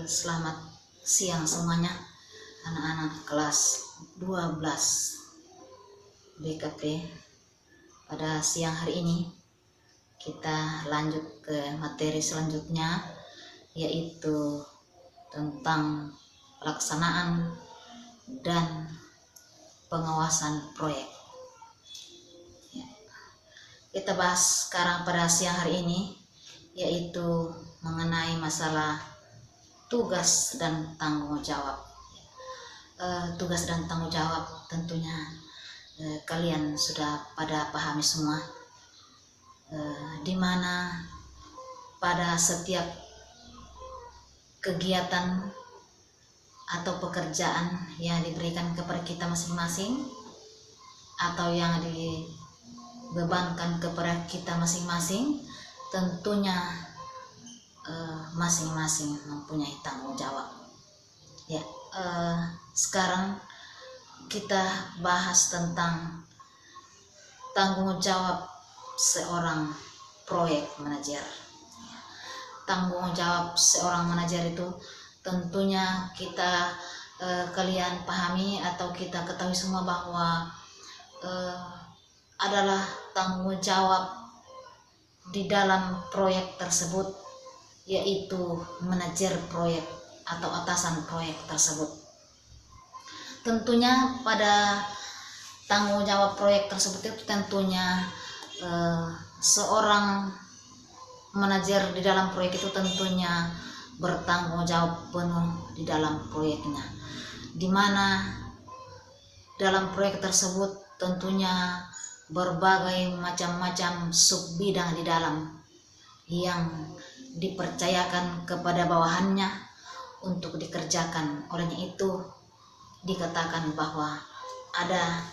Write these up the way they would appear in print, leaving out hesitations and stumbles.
Selamat siang semuanya, anak-anak kelas 12 BKP. Pada siang hari ini kita lanjut ke materi selanjutnya, yaitu tentang pelaksanaan dan pengawasan proyek. Kita bahas sekarang pada siang hari ini, yaitu mengenai masalah tugas dan tanggung jawab. Tugas dan tanggung jawab tentunya kalian sudah pada pahami semua, di mana pada setiap kegiatan atau pekerjaan yang diberikan kepada kita masing-masing atau yang dibebankan kepada kita masing-masing, tentunya masing-masing mempunyai tanggung jawab. Sekarang kita bahas tentang tanggung jawab seorang proyek manajer. Tanggung jawab seorang manajer itu tentunya kita kalian pahami atau kita ketahui semua bahwa adalah tanggung jawab di dalam proyek tersebut, yaitu manajer proyek atau atasan proyek tersebut. Tentunya pada tanggung jawab proyek tersebut itu tentunya seorang manajer di dalam proyek itu tentunya bertanggung jawab penuh di dalam proyeknya, di mana dalam proyek tersebut tentunya berbagai macam-macam sub bidang di dalam yang dipercayakan kepada bawahannya untuk dikerjakan. Olehnya itu dikatakan bahwa ada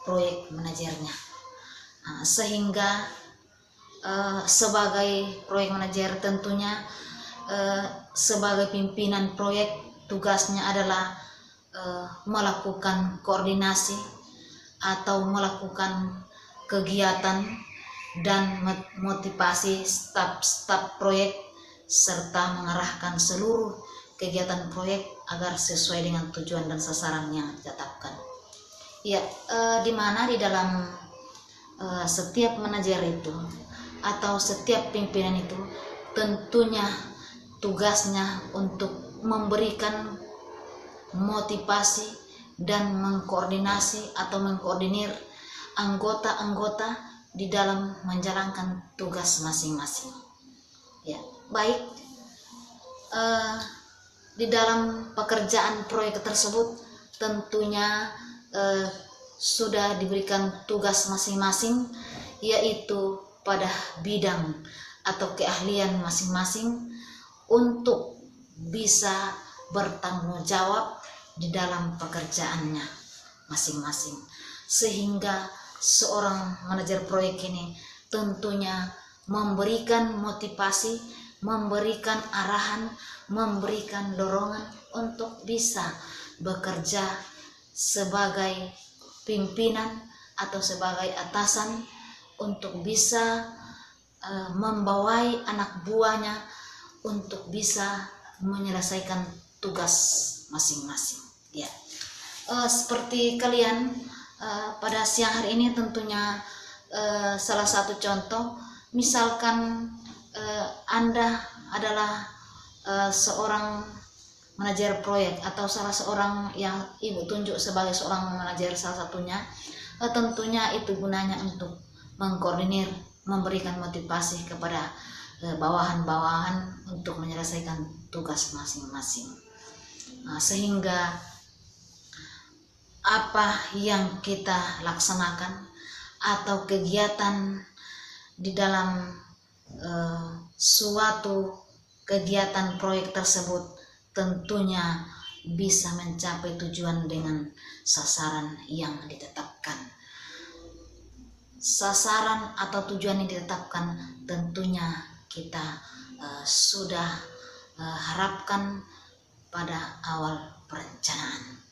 proyek manajernya. Sehingga sebagai proyek manajer tentunya sebagai pimpinan proyek tugasnya adalah melakukan koordinasi atau melakukan kegiatan dan motivasi staf proyek serta mengarahkan seluruh kegiatan proyek agar sesuai dengan tujuan dan sasaran yang ditetapkan. Di mana di dalam setiap manajer itu atau setiap pimpinan itu tentunya tugasnya untuk memberikan motivasi dan mengkoordinasi atau mengkoordinir anggota-anggota di dalam menjalankan tugas masing-masing. Baik di dalam pekerjaan proyek tersebut tentunya sudah diberikan tugas masing-masing, yaitu pada bidang atau keahlian masing-masing untuk bisa bertanggung jawab di dalam pekerjaannya masing-masing, sehingga seorang manajer proyek ini tentunya memberikan motivasi, memberikan arahan, memberikan dorongan untuk bisa bekerja sebagai pimpinan atau sebagai atasan untuk bisa membawai anak buahnya untuk bisa menyelesaikan tugas masing-masing. Seperti kalian pada siang hari ini tentunya salah satu contoh, misalkan Anda adalah seorang manajer proyek atau salah seorang yang ibu tunjuk sebagai seorang manajer salah satunya, tentunya itu gunanya untuk mengkoordinir, memberikan motivasi kepada bawahan-bawahan untuk menyelesaikan tugas masing-masing, sehingga apa yang kita laksanakan atau kegiatan di dalam suatu kegiatan proyek tersebut tentunya bisa mencapai tujuan dengan sasaran yang ditetapkan. Sasaran atau tujuan yang ditetapkan tentunya kita sudah harapkan pada awal perencanaan.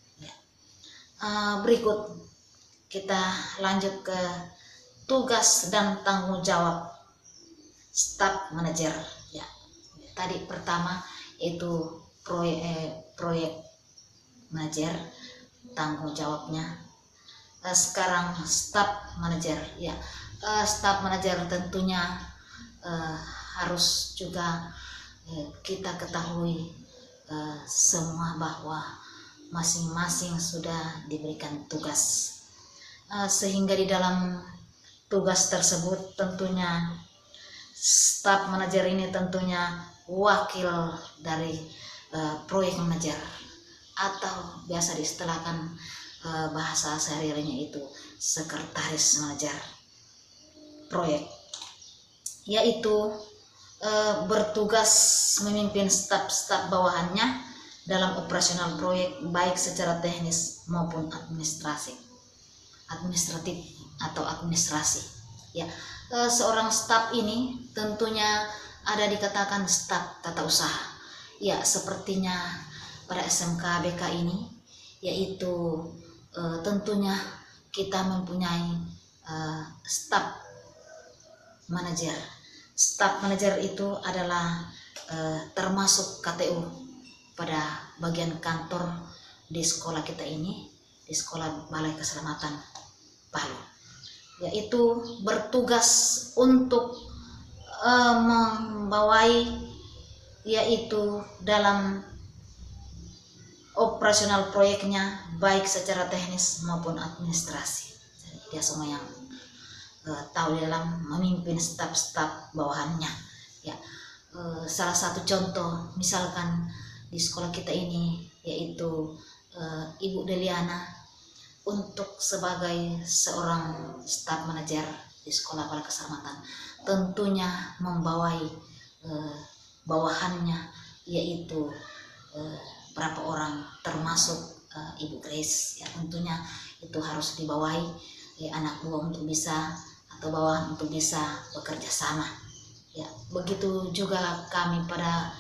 Berikut kita lanjut ke tugas dan tanggung jawab staf manajer. Tadi pertama itu proyek manajer tanggung jawabnya. Sekarang staf manajer ya. Staf manajer tentunya harus juga kita ketahui semua bahwa masing-masing sudah diberikan tugas, sehingga di dalam tugas tersebut tentunya staf manajer ini tentunya wakil dari proyek manajer, atau biasa diistilahkan bahasa sehari-harinya itu sekretaris manajer proyek, yaitu bertugas memimpin staf-staf bawahannya dalam operasional proyek, baik secara teknis maupun administratif atau administrasi ya. Seorang staf ini tentunya ada dikatakan staf tata usaha ya, sepertinya pada SMK BK ini, yaitu tentunya kita mempunyai staf manajer. Staf manajer itu adalah termasuk KTU pada bagian kantor di sekolah kita ini, di Sekolah Balai Keselamatan Palu, yaitu bertugas untuk membawai, yaitu dalam operasional proyeknya, baik secara teknis maupun administrasi. Jadi dia semua yang tahu dalam memimpin staf-staf bawahannya ya. Salah satu contoh misalkan di sekolah kita ini, yaitu Ibu Deliana untuk sebagai seorang staf manajer di Sekolah Balai Keselamatan tentunya membawai bawahannya, yaitu berapa orang, termasuk Ibu Grace ya. Tentunya itu harus dibawahi anak buah untuk bisa, atau bawahan untuk bisa bekerja sama ya. Begitu juga kami pada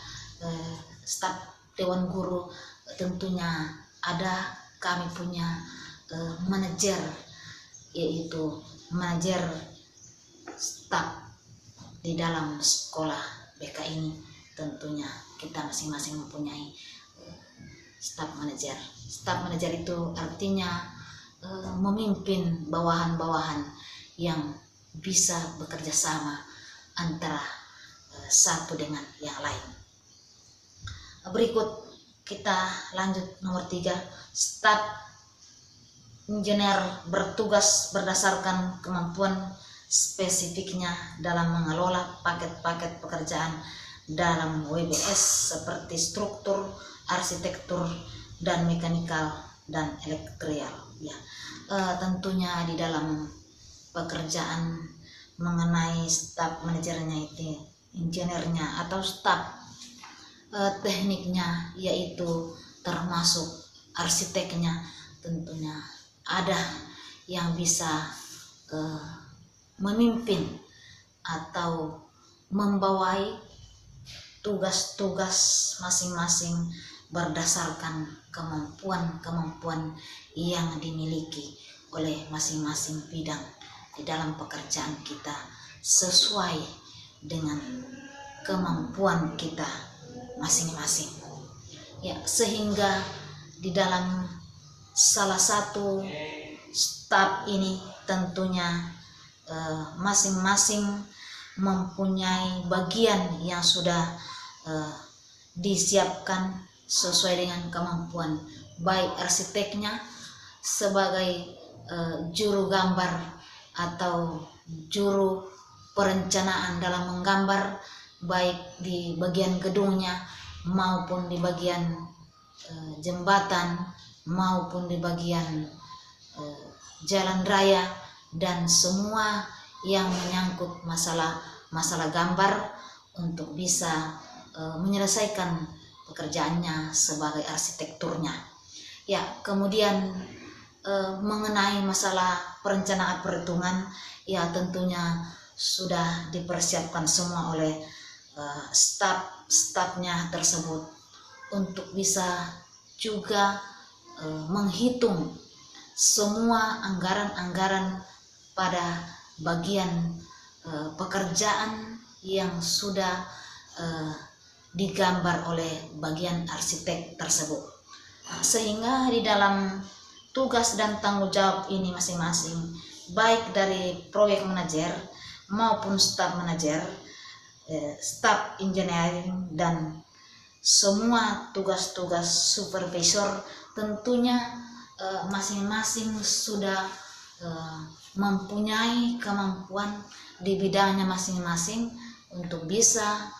staf Dewan Guru, tentunya ada kami punya manajer, yaitu manajer staf di dalam sekolah BK ini. Tentunya kita masing-masing mempunyai staf manajer. Staf manajer itu artinya memimpin bawahan-bawahan yang bisa bekerja sama antara satu dengan yang lain. Berikut kita lanjut nomor 3. Staf engineer bertugas berdasarkan kemampuan spesifiknya dalam mengelola paket-paket pekerjaan dalam WBS seperti struktur, arsitektur, dan mekanikal dan elektrikal ya. Tentunya di dalam pekerjaan mengenai staf manajernya itu, insinyurnya atau staf tekniknya, yaitu termasuk arsiteknya, tentunya ada yang bisa memimpin atau membawai tugas-tugas masing-masing berdasarkan kemampuan-kemampuan yang dimiliki oleh masing-masing bidang di dalam pekerjaan kita, sesuai dengan kemampuan kita masing-masing ya. Sehingga di dalam salah satu staf ini tentunya masing-masing mempunyai bagian yang sudah disiapkan sesuai dengan kemampuan, baik arsiteknya sebagai juru gambar atau juru perencanaan dalam menggambar, baik di bagian gedungnya maupun di bagian jembatan maupun di bagian jalan raya, dan semua yang menyangkut masalah gambar untuk bisa menyelesaikan pekerjaannya sebagai arsitekturnya ya. Kemudian mengenai masalah perencanaan perhitungan ya, tentunya sudah dipersiapkan semua oleh staf-stafnya tersebut untuk bisa juga menghitung semua anggaran-anggaran pada bagian pekerjaan yang sudah digambar oleh bagian arsitek tersebut. Sehingga di dalam tugas dan tanggung jawab ini masing-masing, baik dari proyek manajer maupun staf manajer, staf engineering, dan semua tugas-tugas supervisor, tentunya masing-masing sudah mempunyai kemampuan di bidangnya masing-masing untuk bisa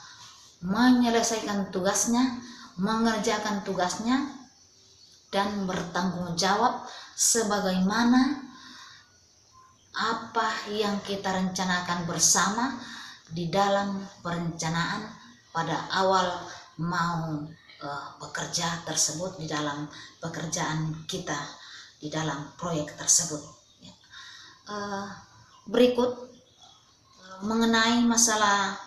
menyelesaikan tugasnya, mengerjakan tugasnya, dan bertanggung jawab sebagaimana apa yang kita rencanakan bersama di dalam perencanaan pada awal mau bekerja tersebut, di dalam pekerjaan kita di dalam proyek tersebut. Berikut mengenai masalah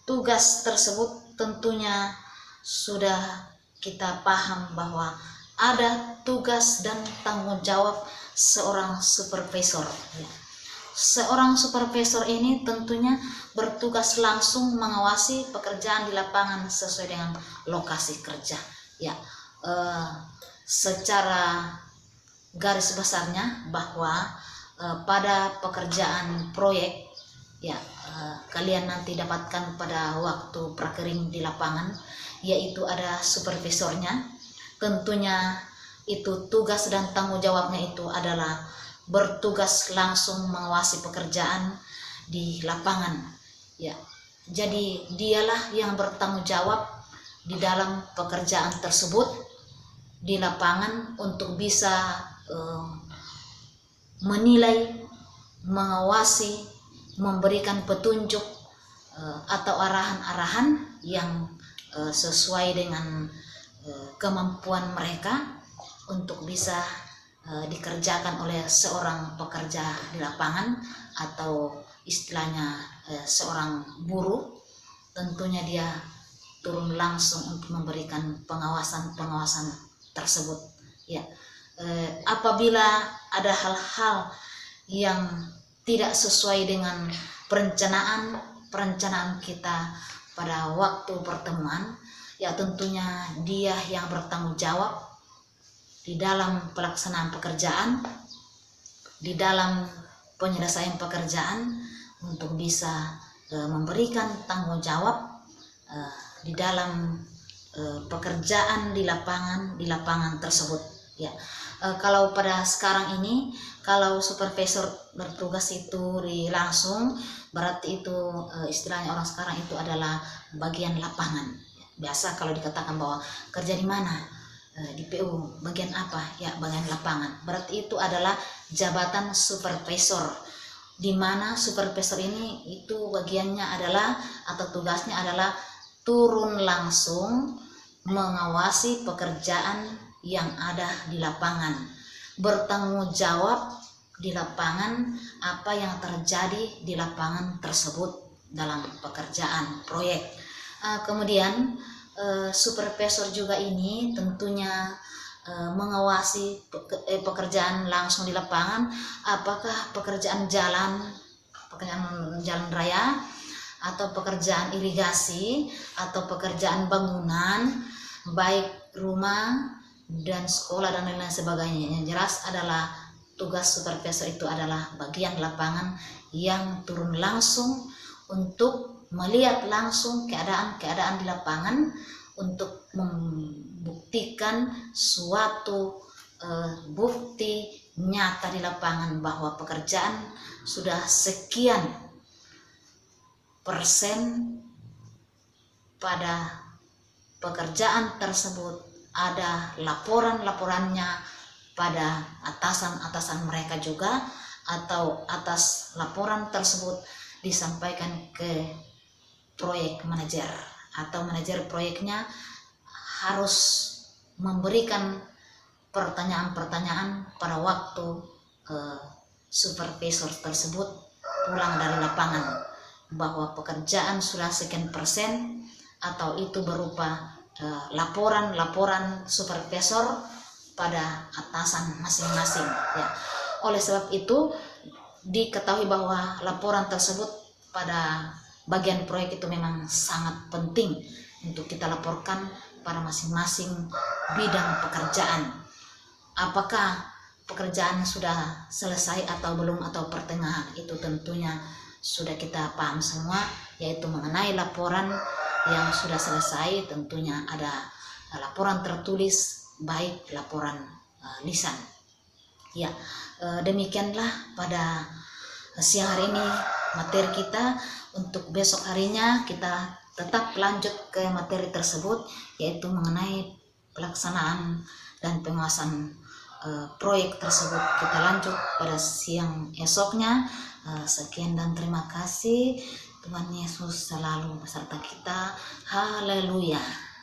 tugas tersebut, tentunya sudah kita paham bahwa ada tugas dan tanggung jawab seorang supervisor. Seorang supervisor ini tentunya bertugas langsung mengawasi pekerjaan di lapangan sesuai dengan lokasi kerja. Secara garis besarnya bahwa pada pekerjaan proyek, kalian nanti dapatkan pada waktu prakering di lapangan, yaitu ada supervisornya. Tentunya itu tugas dan tanggung jawabnya itu adalah bertugas langsung mengawasi pekerjaan di lapangan. Jadi dialah yang bertanggung jawab di dalam pekerjaan tersebut di lapangan untuk bisa menilai, mengawasi, memberikan petunjuk atau arahan-arahan yang sesuai dengan kemampuan mereka untuk bisa dikerjakan oleh seorang pekerja di lapangan, atau istilahnya seorang buruh. Tentunya dia turun langsung untuk memberikan pengawasan tersebut. Apabila ada hal-hal yang tidak sesuai dengan perencanaan kita pada waktu pertemuan, tentunya dia yang bertanggung jawab di dalam pelaksanaan pekerjaan, di dalam penyelesaian pekerjaan, untuk bisa memberikan tanggung jawab di dalam pekerjaan di lapangan tersebut. Kalau pada sekarang ini, kalau supervisor bertugas itu langsung, berarti itu istilahnya orang sekarang itu adalah bagian lapangan. Biasa kalau dikatakan bahwa kerja di mana, di PU bagian apa, bagian lapangan, berarti itu adalah jabatan supervisor, di mana supervisor ini itu bagiannya adalah atau tugasnya adalah turun langsung mengawasi pekerjaan yang ada di lapangan, bertanggung jawab di lapangan apa yang terjadi di lapangan tersebut dalam pekerjaan proyek. Kemudian supervisor juga ini tentunya mengawasi pekerjaan langsung di lapangan, apakah pekerjaan jalan raya, atau pekerjaan irigasi, atau pekerjaan bangunan, baik rumah dan sekolah dan lain-lain sebagainya. Yang jelas adalah tugas supervisor itu adalah bagian lapangan yang turun langsung untuk melihat langsung keadaan di lapangan, untuk membuktikan suatu bukti nyata di lapangan bahwa pekerjaan sudah sekian persen pada pekerjaan tersebut, ada laporannya pada atasan mereka juga, atau atas laporan tersebut disampaikan ke proyek manajer, atau manajer proyeknya harus memberikan pertanyaan-pertanyaan pada waktu supervisor tersebut pulang dari lapangan, bahwa pekerjaan sudah sekian persen, atau itu berupa laporan supervisor pada atasan masing-masing. Oleh sebab itu diketahui bahwa laporan tersebut pada bagian proyek itu memang sangat penting untuk kita laporkan pada masing-masing bidang pekerjaan. Apakah pekerjaan sudah selesai atau belum atau pertengahan, itu tentunya sudah kita paham semua, yaitu mengenai laporan yang sudah selesai tentunya ada laporan tertulis baik laporan lisan. Ya, demikianlah pada siang hari ini materi kita. Untuk besok harinya kita tetap lanjut ke materi tersebut, yaitu mengenai pelaksanaan dan penguasaan proyek tersebut. Kita lanjut pada siang esoknya. Sekian dan terima kasih. Tuhan Yesus selalu beserta kita. Haleluya.